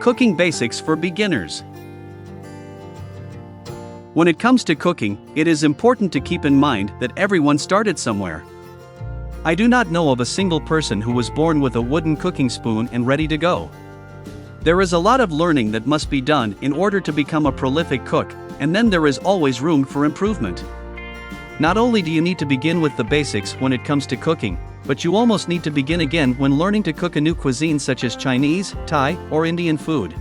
Cooking basics for beginners. When it comes to cooking, it is important to keep in mind that everyone started somewhere. I do not know of a single person who was born with a wooden cooking spoon and ready to go. There is a lot of learning that must be done in order to become a prolific cook, and then there is always room for improvement. Not only do you need to begin with the basics when it comes to cooking, but you almost need to begin again when learning to cook a new cuisine such as Chinese, Thai, or Indian food.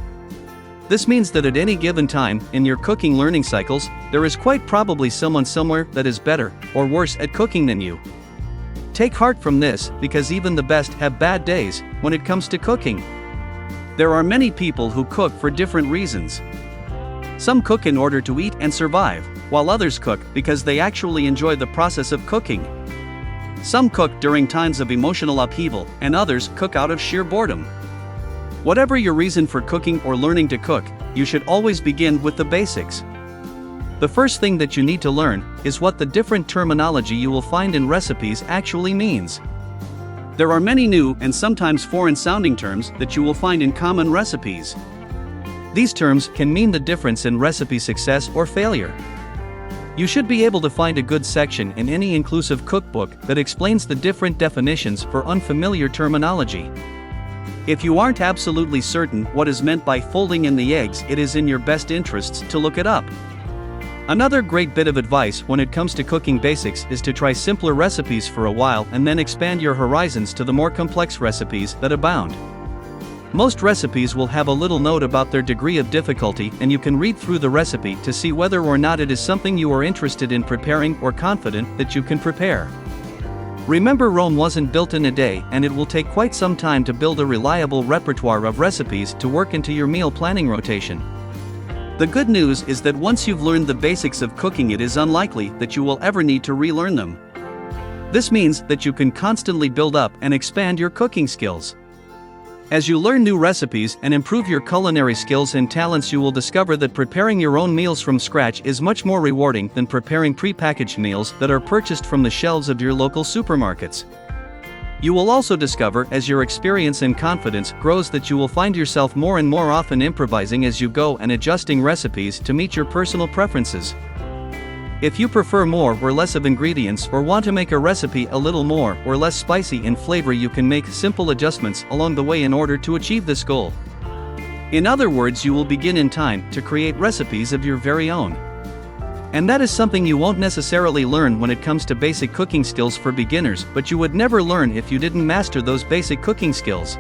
This means that at any given time in your cooking learning cycles, there is quite probably someone somewhere that is better or worse at cooking than you. Take heart from this, because even the best have bad days when it comes to cooking. There are many people who cook for different reasons. Some cook in order to eat and survive, while others cook because they actually enjoy the process of cooking. Some cook during times of emotional upheaval, and others cook out of sheer boredom. Whatever your reason for cooking or learning to cook, you should always begin with the basics. The first thing that you need to learn is what the different terminology you will find in recipes actually means. There are many new and sometimes foreign-sounding terms that you will find in common recipes. These terms can mean the difference in recipe success or failure. You should be able to find a good section in any inclusive cookbook that explains the different definitions for unfamiliar terminology. If you aren't absolutely certain what is meant by folding in the eggs, it is in your best interests to look it up. Another great bit of advice when it comes to cooking basics is to try simpler recipes for a while and then expand your horizons to the more complex recipes that abound. Most recipes will have a little note about their degree of difficulty, and you can read through the recipe to see whether or not it is something you are interested in preparing or confident that you can prepare. Remember, Rome wasn't built in a day, and it will take quite some time to build a reliable repertoire of recipes to work into your meal planning rotation. The good news is that once you've learned the basics of cooking, it is unlikely that you will ever need to relearn them. This means that you can constantly build up and expand your cooking skills. As you learn new recipes and improve your culinary skills and talents, you will discover that preparing your own meals from scratch is much more rewarding than preparing pre-packaged meals that are purchased from the shelves of your local supermarkets. You will also discover, as your experience and confidence grows, that you will find yourself more and more often improvising as you go and adjusting recipes to meet your personal preferences. If you prefer more or less of ingredients, or want to make a recipe a little more or less spicy in flavor, you can make simple adjustments along the way in order to achieve this goal. In other words, you will begin in time to create recipes of your very own. And that is something you won't necessarily learn when it comes to basic cooking skills for beginners, but you would never learn if you didn't master those basic cooking skills.